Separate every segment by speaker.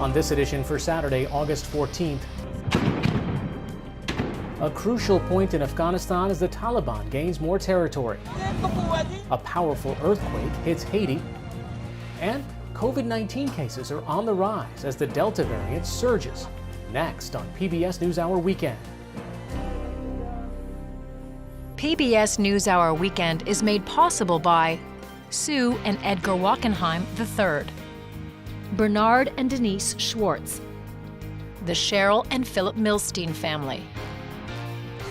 Speaker 1: On this edition for Saturday, August 14th, a crucial point in Afghanistan as the Taliban gains more territory. A powerful earthquake hits Haiti. And COVID-19 cases are on the rise as the Delta variant surges. Next on PBS NewsHour Weekend.
Speaker 2: PBS NewsHour Weekend is made possible by Sue and Edgar Wackenheim III, Bernard and Denise Schwartz, the Cheryl and Philip Milstein family,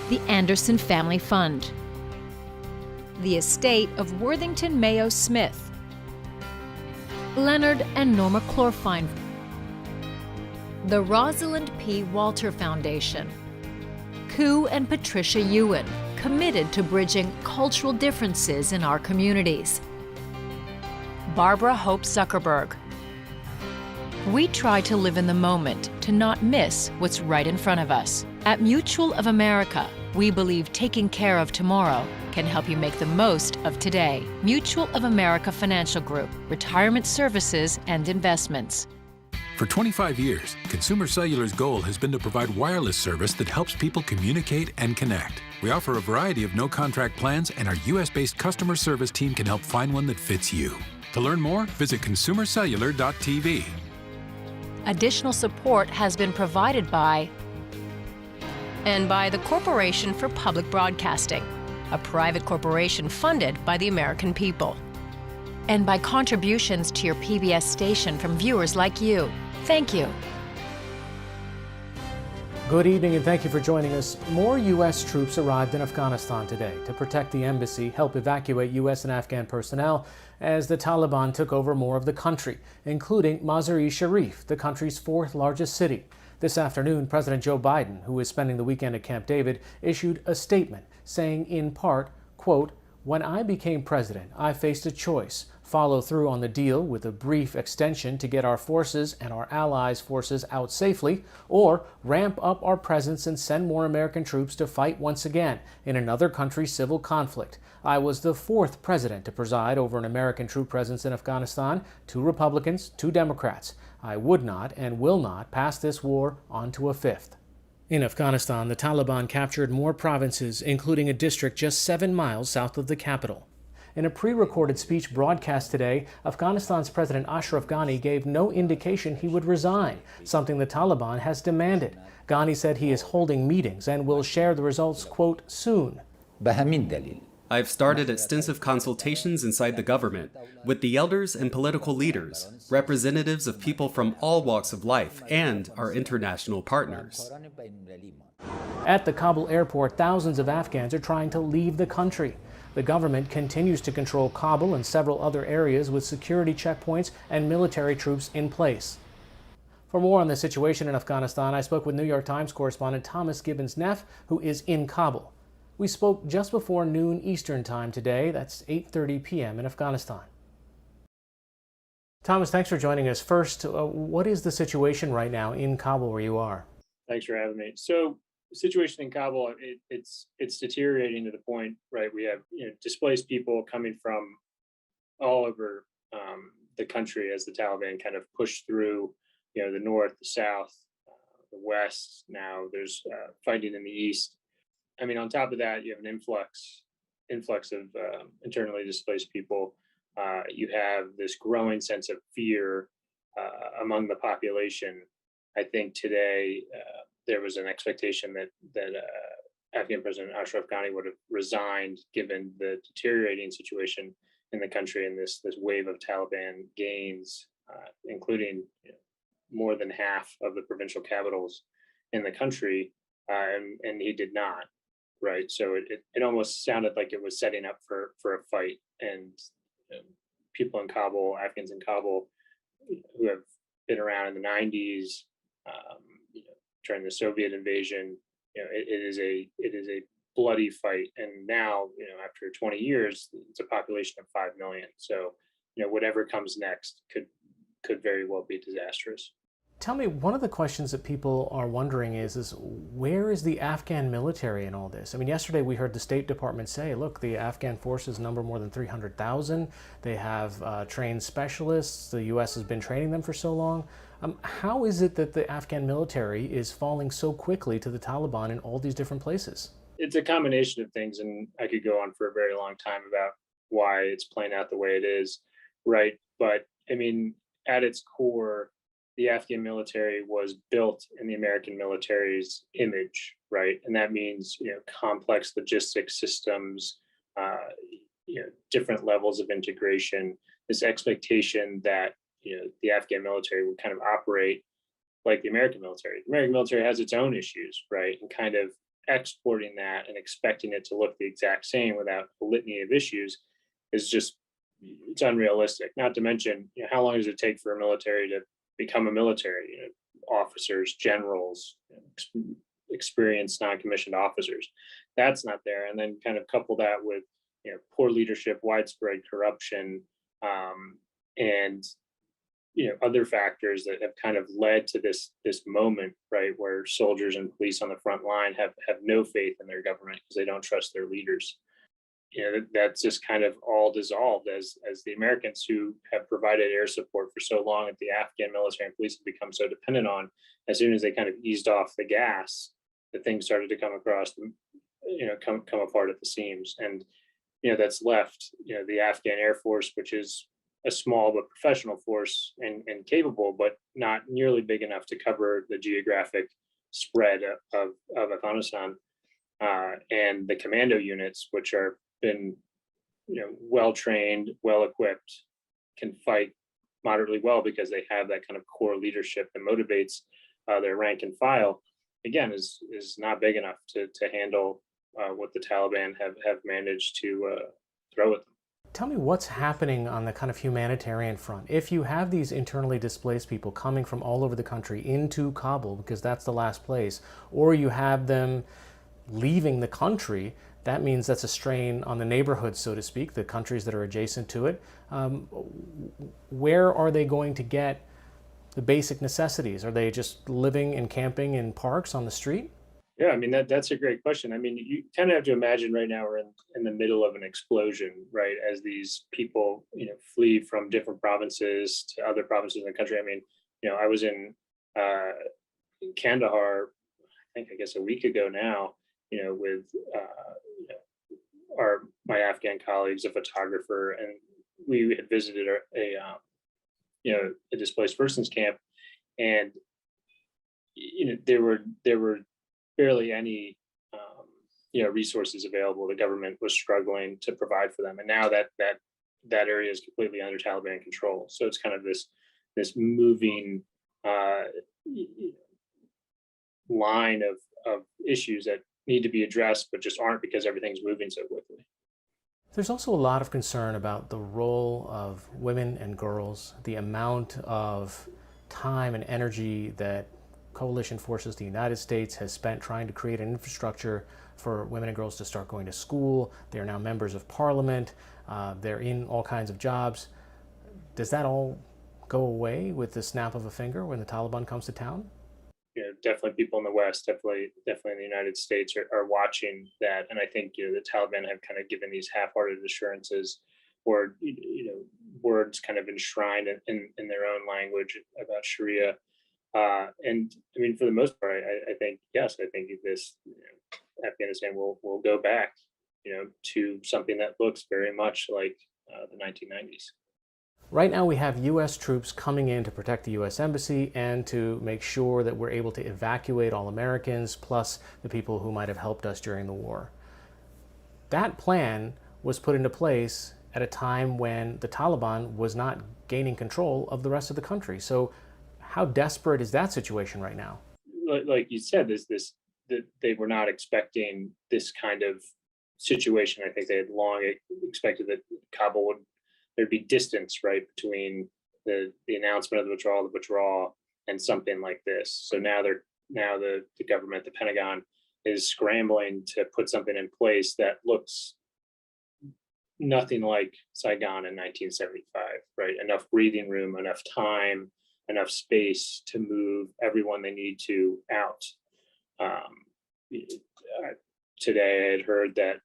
Speaker 2: the Anderson Family Fund, the estate of Worthington Mayo Smith, Leonard and Norma Chlorfine, the Rosalind P. Walter Foundation, Koo and Patricia Ewan, committed to bridging cultural differences in our communities, Barbara Hope Zuckerberg. We try to live in the moment, to not miss what's right in front of us. At Mutual of America, we believe taking care of tomorrow can help you make the most of today. Mutual of America Financial Group, retirement services and investments.
Speaker 3: For 25 years, Consumer Cellular's goal has been to provide wireless service that helps people communicate and connect. We offer a variety of no-contract plans, and our U.S.-based customer service team can help find one that fits you. To learn more, visit consumercellular.tv.
Speaker 2: Additional support has been provided by the Corporation for Public Broadcasting, a private corporation funded by the American people, and by contributions to your PBS station from viewers like you. Thank you.
Speaker 1: Good evening and thank you for joining us. More U.S. troops arrived in Afghanistan today to protect the embassy, help evacuate U.S. and Afghan personnel as the Taliban took over more of the country, including Mazar-e-Sharif, the country's fourth largest city. This afternoon, President Joe Biden, who is spending the weekend at Camp David, issued a statement saying in part, quote, "When I became president, I faced a choice. Follow through on the deal with a brief extension to get our forces and our allies' forces out safely, or ramp up our presence and send more American troops to fight once again in another country's civil conflict. I was the fourth president to preside over an American troop presence in Afghanistan, 2 Republicans, 2 Democrats. I would not and will not pass this war on to a fifth." In Afghanistan, the Taliban captured more provinces, including a district just 7 miles south of the capital. In a pre-recorded speech broadcast today, Afghanistan's President Ashraf Ghani gave no indication he would resign, something the Taliban has demanded. Ghani said he is holding meetings and will share the results, quote, soon.
Speaker 4: I've started extensive consultations inside the government with the elders and political leaders, representatives of people from all walks of life, and our international partners.
Speaker 1: At the Kabul airport, thousands of Afghans are trying to leave the country. The government continues to control Kabul and several other areas with security checkpoints and military troops in place. For more on the situation in Afghanistan, I spoke with New York Times correspondent Thomas Gibbons-Neff, who is in Kabul. We spoke just before noon Eastern Time today. That's 8:30 p.m. in Afghanistan. Thomas, thanks for joining us. First, what is the situation right now in Kabul where you are?
Speaker 5: Thanks for having me. So, the situation in Kabul, it's deteriorating to the point, right? We have displaced people coming from all over the country as the Taliban kind of push through, the north, the south, the west. Now there's fighting in the east. I mean, on top of that, you have an influx of internally displaced people. You have this growing sense of fear among the population. I think today there was an expectation that Afghan President Ashraf Ghani would have resigned given the deteriorating situation in the country and this wave of Taliban gains, including more than half of the provincial capitals in the country, and he did not. Right, so it almost sounded like it was setting up for a fight, and people in Kabul, Afghans in Kabul, who have been around in the 90s, during the Soviet invasion, it is a bloody fight, and now after 20 years, it's a population of 5 million. So whatever comes next could very well be disastrous.
Speaker 1: Tell me, one of the questions that people are wondering is where is the Afghan military in all this? I mean, yesterday we heard the State Department say, look, the Afghan forces number more than 300,000. They have trained specialists. The U.S. has been training them for so long. How is it that the Afghan military is falling so quickly to the Taliban in all these different places?
Speaker 5: It's a combination of things, and I could go on for a very long time about why it's playing out the way it is, right? But I mean, at its core, the Afghan military was built in the American military's image, right? And that means, complex logistics systems, uh, different levels of integration, this expectation that, the Afghan military would kind of operate like the American military. The American military has its own issues, right? And kind of exporting that and expecting it to look the exact same without a litany of issues is just, it's unrealistic. Not to mention, how long does it take for a military to become a military? Officers, generals, experienced non-commissioned officers. That's not there. And then kind of couple that with poor leadership, widespread corruption, and other factors that have kind of led to this moment, right, where soldiers and police on the front line have no faith in their government because they don't trust their leaders. That's just kind of all dissolved as the Americans, who have provided air support for so long, that the Afghan military and police have become so dependent on. As soon as they kind of eased off the gas, the things started to come across, come apart at the seams. And that's left the Afghan Air Force, which is a small but professional force and capable, but not nearly big enough to cover the geographic spread of Afghanistan, and the commando units, which are been well trained, well equipped, can fight moderately well because they have that kind of core leadership that motivates their rank and file. Again, is not big enough to handle what the Taliban have managed to throw at them.
Speaker 1: Tell me what's happening on the kind of humanitarian front. If you have these internally displaced people coming from all over the country into Kabul, because that's the last place, or you have them leaving the country, that means that's a strain on the neighborhood, so to speak, the countries that are adjacent to it. Where are they going to get the basic necessities? Are they just living and camping in parks on the street?
Speaker 5: Yeah, I mean, that's a great question. I mean, you kind of have to imagine right now we're in the middle of an explosion, right? As these people, flee from different provinces to other provinces in the country. I mean, I was in Kandahar, I guess a week ago now, with my Afghan colleagues, a photographer, and we had visited a displaced persons camp, and there were barely any resources available. The government was struggling to provide for them, and now that area is completely under Taliban control. So it's kind of this moving line of issues that need to be addressed, but just aren't because everything's moving so quickly.
Speaker 1: There's also a lot of concern about the role of women and girls, the amount of time and energy that coalition forces, the United States, has spent trying to create an infrastructure for women and girls to start going to school. They are now members of parliament. They're in all kinds of jobs. Does that all go away with the snap of a finger when the Taliban comes to town?
Speaker 5: Definitely people in the West, definitely in the United States are watching that. And I think, the Taliban have kind of given these half-hearted assurances, or, words kind of enshrined in their own language about Sharia. And I mean, for the most part, I think, yes, I think this Afghanistan will go back, to something that looks very much like the 1990s.
Speaker 1: Right now we have U.S. troops coming in to protect the U.S. Embassy and to make sure that we're able to evacuate all Americans, plus the people who might have helped us during the war. That plan was put into place at a time when the Taliban was not gaining control of the rest of the country. So how desperate is that situation right now?
Speaker 5: Like you said, that they were not expecting this kind of situation. I think they had long expected that Kabul there'd be distance, right, between the announcement of the withdrawal and something like this. So now the government, the Pentagon, is scrambling to put something in place that looks nothing like Saigon in 1975, right? Enough breathing room, enough time, enough space to move everyone they need to out. Today I had heard that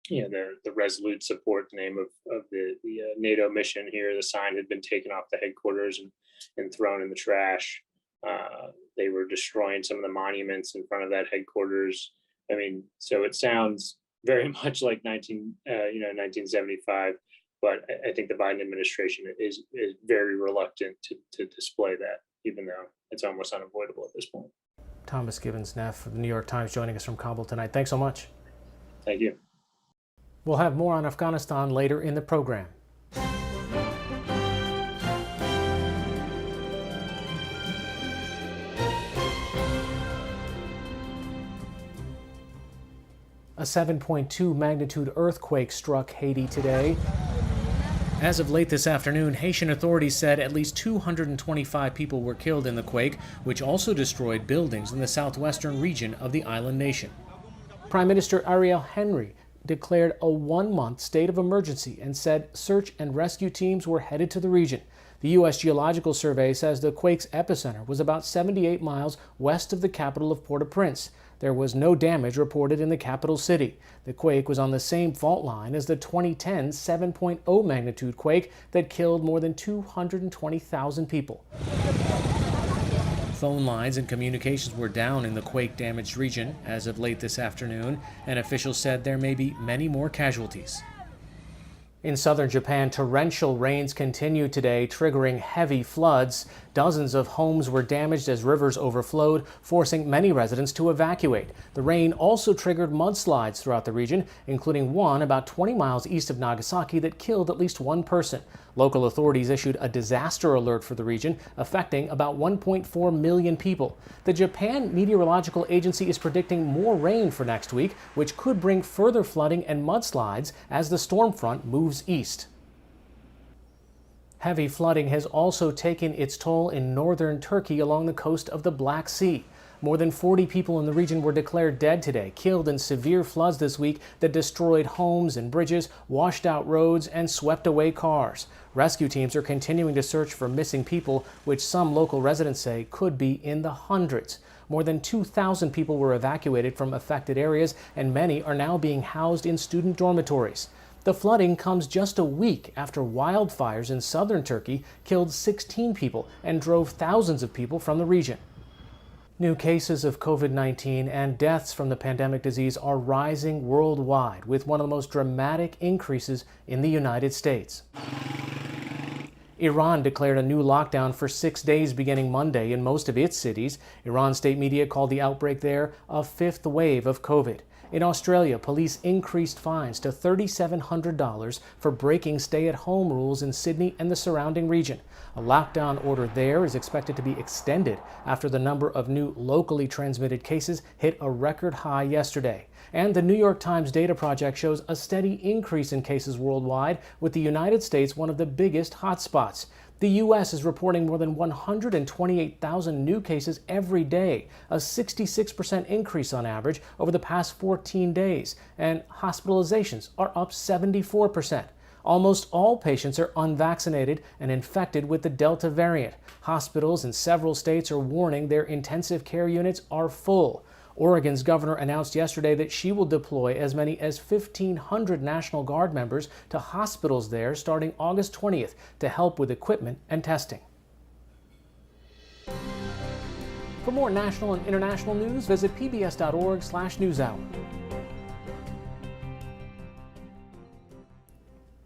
Speaker 5: the Resolute support, the name of the NATO mission here, the sign had been taken off the headquarters and thrown in the trash. They were destroying some of the monuments in front of that headquarters. I mean, so it sounds very much like 1975, but I think the Biden administration is very reluctant to display that, even though it's almost unavoidable at this point.
Speaker 1: Thomas Gibbons-Neff of the New York Times joining us from Kabul tonight. Thanks so much.
Speaker 5: Thank you.
Speaker 1: We'll have more on Afghanistan later in the program. A 7.2 magnitude earthquake struck Haiti today. As of late this afternoon, Haitian authorities said at least 225 people were killed in the quake, which also destroyed buildings in the southwestern region of the island nation. Prime Minister Ariel Henry declared a one-month state of emergency and said search and rescue teams were headed to the region. The U.S. Geological Survey says the quake's epicenter was about 78 miles west of the capital of Port-au-Prince. There was no damage reported in the capital city. The quake was on the same fault line as the 2010 7.0 magnitude quake that killed more than 220,000 people. Phone lines and communications were down in the quake-damaged region as of late this afternoon, and officials said there may be many more casualties. In southern Japan, torrential rains continue today, triggering heavy floods. Dozens of homes were damaged as rivers overflowed, forcing many residents to evacuate. The rain also triggered mudslides throughout the region, including one about 20 miles east of Nagasaki that killed at least one person. Local authorities issued a disaster alert for the region, affecting about 1.4 million people. The Japan Meteorological Agency is predicting more rain for next week, which could bring further flooding and mudslides as the storm front moves east. Heavy flooding has also taken its toll in northern Turkey along the coast of the Black Sea. More than 40 people in the region were declared dead today, killed in severe floods this week that destroyed homes and bridges, washed out roads, and swept away cars. Rescue teams are continuing to search for missing people, which some local residents say could be in the hundreds. More than 2,000 people were evacuated from affected areas, and many are now being housed in student dormitories. The flooding comes just a week after wildfires in southern Turkey killed 16 people and drove thousands of people from the region. New cases of COVID-19 and deaths from the pandemic disease are rising worldwide, with one of the most dramatic increases in the United States. Iran declared a new lockdown for 6 days beginning Monday in most of its cities. Iran state media called the outbreak there a fifth wave of COVID. In Australia, police increased fines to $3,700 for breaking stay-at-home rules in Sydney and the surrounding region. A lockdown order there is expected to be extended after the number of new locally transmitted cases hit a record high yesterday. And the New York Times data project shows a steady increase in cases worldwide, with the United States one of the biggest hotspots. The U.S. is reporting more than 128,000 new cases every day, a 66% increase on average over the past 14 days, and hospitalizations are up 74%. Almost all patients are unvaccinated and infected with the Delta variant. Hospitals in several states are warning their intensive care units are full. Oregon's governor announced yesterday that she will deploy as many as 1,500 National Guard members to hospitals there starting August 20th to help with equipment and testing. For more national and international news, visit pbs.org/newshour.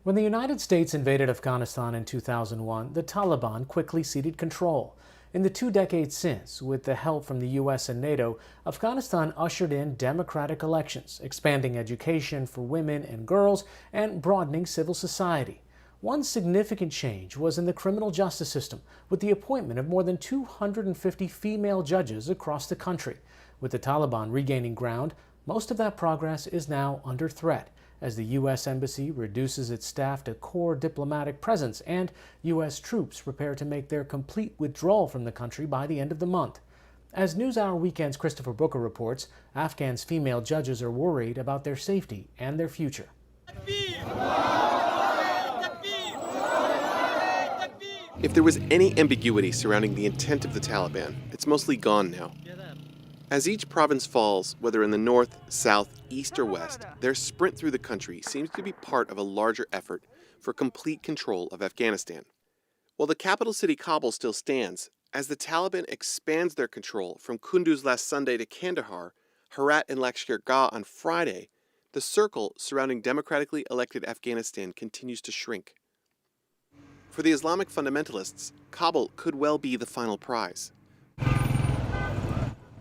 Speaker 1: When the United States invaded Afghanistan in 2001, the Taliban quickly ceded control. In the 2 decades since, with the help from the U.S. and NATO, Afghanistan ushered in democratic elections, expanding education for women and girls, and broadening civil society. One significant change was in the criminal justice system, with the appointment of more than 250 female judges across the country. With the Taliban regaining ground, most of that progress is now under threat, as the U.S. Embassy reduces its staff to core diplomatic presence and U.S. troops prepare to make their complete withdrawal from the country by the end of the month. As NewsHour Weekend's Christopher Booker reports, Afghan's female judges are worried about their safety and their future.
Speaker 6: If there was any ambiguity surrounding the intent of the Taliban, it's mostly gone now. As each province falls, whether in the north, south, east, or west, their sprint through the country seems to be part of a larger effort for complete control of Afghanistan. While the capital city Kabul still stands, As the Taliban expands their control from Kunduz last Sunday to Kandahar, Herat and Lashkar-Gah on Friday, the circle surrounding democratically elected Afghanistan continues to shrink. For the Islamic fundamentalists, Kabul could well be the final prize.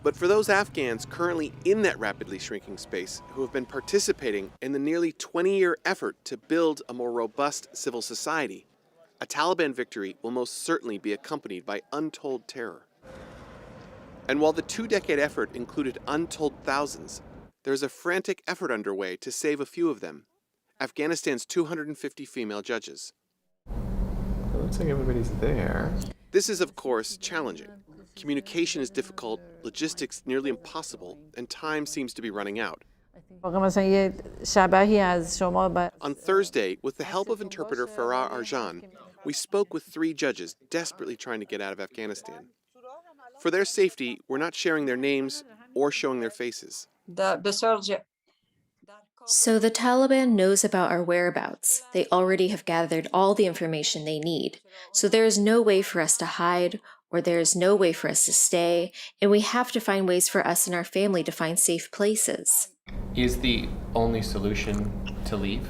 Speaker 6: But for those Afghans currently in that rapidly shrinking space who have been participating in the nearly 20-year effort to build a more robust civil society, a Taliban victory will most certainly be accompanied by untold terror. And while the 2-decade effort included untold thousands, there's a frantic effort underway to save a few of them, Afghanistan's 250 female judges.
Speaker 7: It looks like everybody's there.
Speaker 6: This is, of course, challenging. Communication is difficult, logistics nearly impossible, and time seems to be running out. On Thursday, with the help of interpreter Farah Arjan, we spoke with 3 judges desperately trying to get out of Afghanistan. For their safety, we're not sharing their names or showing their faces.
Speaker 8: So the Taliban knows about our whereabouts. They already have gathered all the information they need. So there is no way for us to hide, or there is no way for us to stay, and we have to find ways for us and our family to find safe places.
Speaker 7: Is the only solution to leave?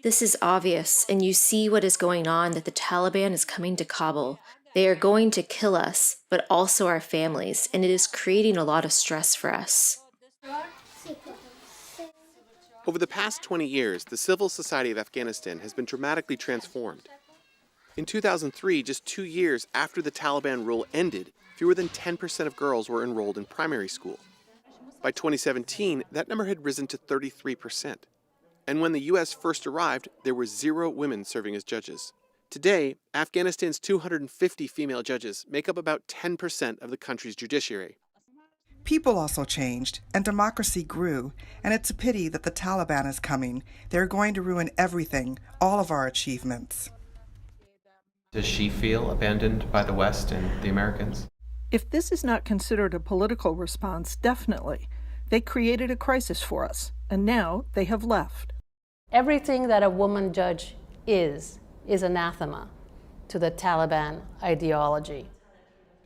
Speaker 8: This is obvious, and you see what is going on, that the Taliban is coming to Kabul. They are going to kill us, but also our families, and it is creating a lot of stress for us.
Speaker 6: Over the past 20 years, the civil society of Afghanistan has been dramatically transformed. In 2003, just 2 years after the Taliban rule ended, fewer than 10% of girls were enrolled in primary school. By 2017, that number had risen to 33%. And when the U.S. first arrived, there were 0 women serving as judges. Today, Afghanistan's 250 female judges make up about 10% of the country's judiciary.
Speaker 9: People also changed, and democracy grew, and it's a pity that the Taliban is coming. They're going to ruin everything, all of our achievements.
Speaker 7: Does she feel abandoned by the West and the Americans?
Speaker 10: If this is not considered a political response, definitely. They created a crisis for us, and now they have left.
Speaker 11: Everything that a woman judge is anathema to the Taliban ideology.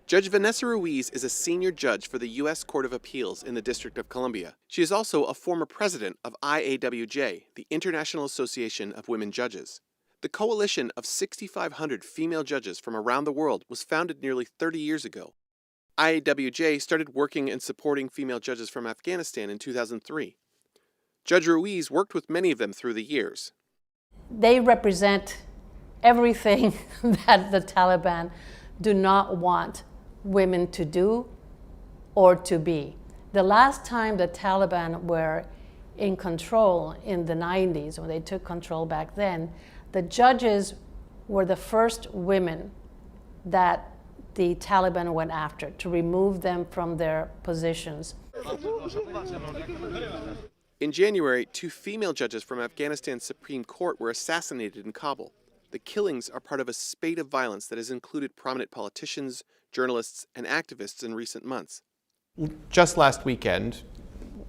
Speaker 6: Judge Vanessa Ruiz is a senior judge for the U.S. Court of Appeals in the District of Columbia. She is also a former president of IAWJ, the International Association of Women Judges. The coalition of 6,500 female judges from around the world was founded nearly 30 years ago. IAWJ started working and supporting female judges from Afghanistan in 2003. Judge Ruiz worked with many of them through the years.
Speaker 11: They represent everything that the Taliban do not want women to do or to be. The last time the Taliban were in control in the 90s, when they took control back then, the judges were the first women that the Taliban went after to remove them from their positions.
Speaker 6: In January, 2 female judges from Afghanistan's Supreme Court were assassinated in Kabul. The killings are part of a spate of violence that has included prominent politicians, journalists, and activists in recent months.
Speaker 7: Just last weekend,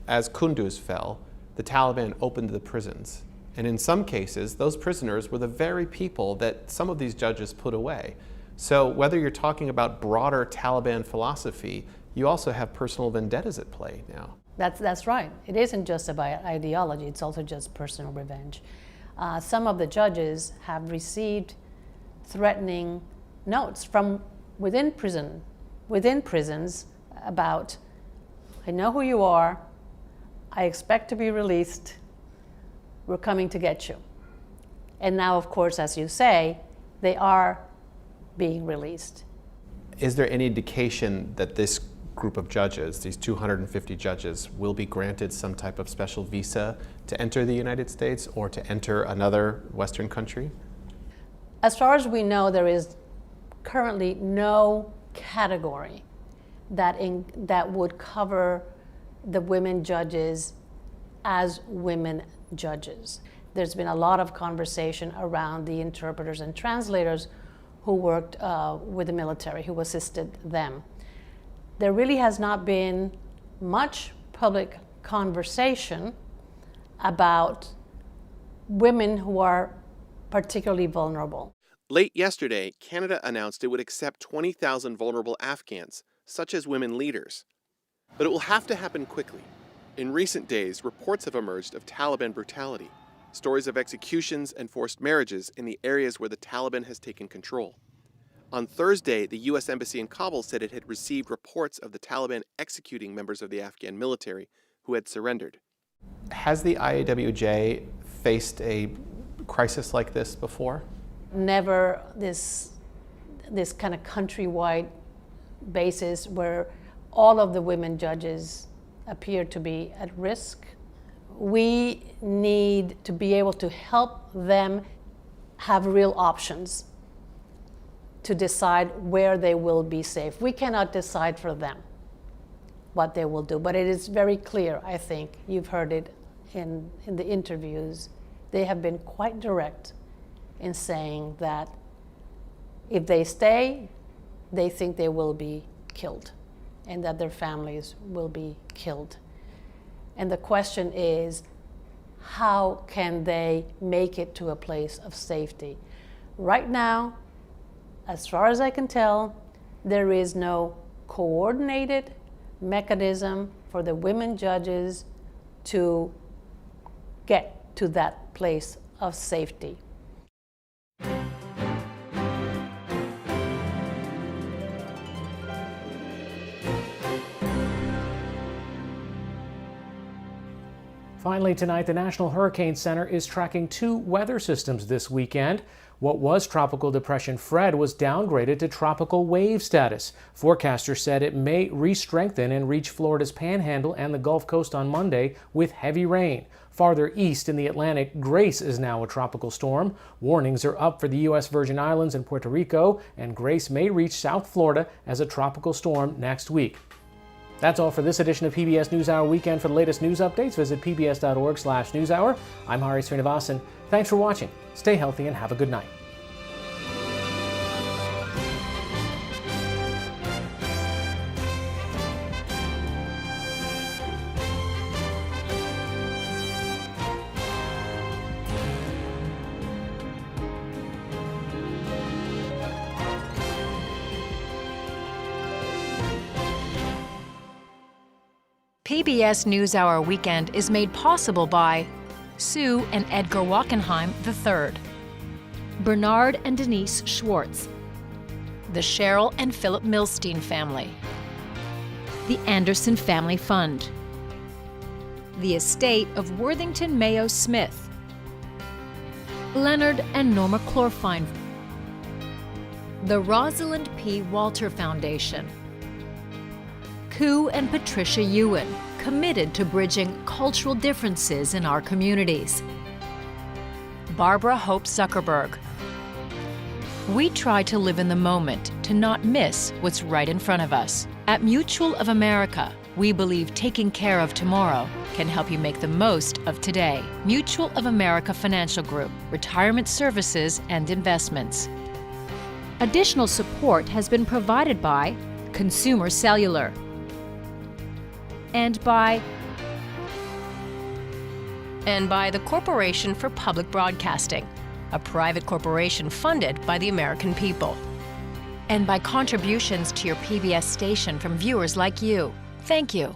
Speaker 7: as Kunduz fell, the Taliban opened the prisons. And in some cases, those prisoners were the very people that some of these judges put away. So whether you're talking about broader Taliban philosophy, you also have personal vendettas at play now.
Speaker 11: That's right. It isn't just about ideology, it's also just personal revenge. Some of the judges have received threatening notes from within prisons about, I know who you are, I expect to be released, we're coming to get you. And now, of course, as you say, they are being released.
Speaker 7: Is there any indication that this group of judges, these 250 judges, will be granted some type of special visa to enter the United States or to enter another Western country?
Speaker 11: As far as we know, there is currently no category that would cover the women judges as women judges. There's been a lot of conversation around the interpreters and translators who worked with the military, who assisted them. There really has not been much public conversation about women who are particularly vulnerable.
Speaker 6: Late yesterday, Canada announced it would accept 20,000 vulnerable Afghans, such as women leaders. But it will have to happen quickly. In recent days, reports have emerged of Taliban brutality, stories of executions and forced marriages in the areas where the Taliban has taken control. On Thursday, the U.S. Embassy in Kabul said it had received reports of the Taliban executing members of the Afghan military who had surrendered.
Speaker 7: Has the IAWJ faced a crisis like this before?
Speaker 11: Never this kind of countrywide basis where all of the women judges appear to be at risk. We need to be able to help them have real options to decide where they will be safe. We cannot decide for them what they will do, but it is very clear, I think, you've heard it in the interviews, they have been quite direct in saying that if they stay, they think they will be killed and that their families will be killed. And the question is, how can they make it to a place of safety? Right now, as far as I can tell, there is no coordinated mechanism for the women judges to get to that place of safety.
Speaker 1: Finally tonight, the National Hurricane Center is tracking 2 weather systems this weekend. What was Tropical Depression Fred was downgraded to tropical wave status. Forecasters said it may re-strengthen and reach Florida's Panhandle and the Gulf Coast on Monday with heavy rain. Farther east in the Atlantic, Grace is now a tropical storm. Warnings are up for the U.S. Virgin Islands and Puerto Rico, and Grace may reach South Florida as a tropical storm next week. That's all for this edition of PBS NewsHour Weekend. For the latest news updates, visit pbs.org/newshour. I'm Hari Srinivasan. Thanks for watching. Stay healthy and have a good night.
Speaker 2: PBS NewsHour Weekend is made possible by Sue and Edgar Wackenheim III, Bernard and Denise Schwartz, the Cheryl and Philip Milstein family, the Anderson Family Fund, the estate of Worthington Mayo Smith, Leonard and Norma Chlorfine, the Rosalind P. Walter Foundation, Koo and Patricia Ewan, committed to bridging cultural differences in our communities. Barbara Hope Zuckerberg. We try to live in the moment, to not miss what's right in front of us. At Mutual of America, we believe taking care of tomorrow can help you make the most of today. Mutual of America Financial Group, retirement services and investments. Additional support has been provided by Consumer Cellular, and by the Corporation for Public Broadcasting, a private corporation funded by the American people, and by contributions to your PBS station from viewers like you. Thank you.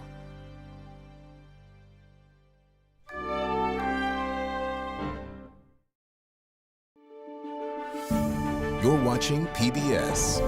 Speaker 12: You're watching PBS.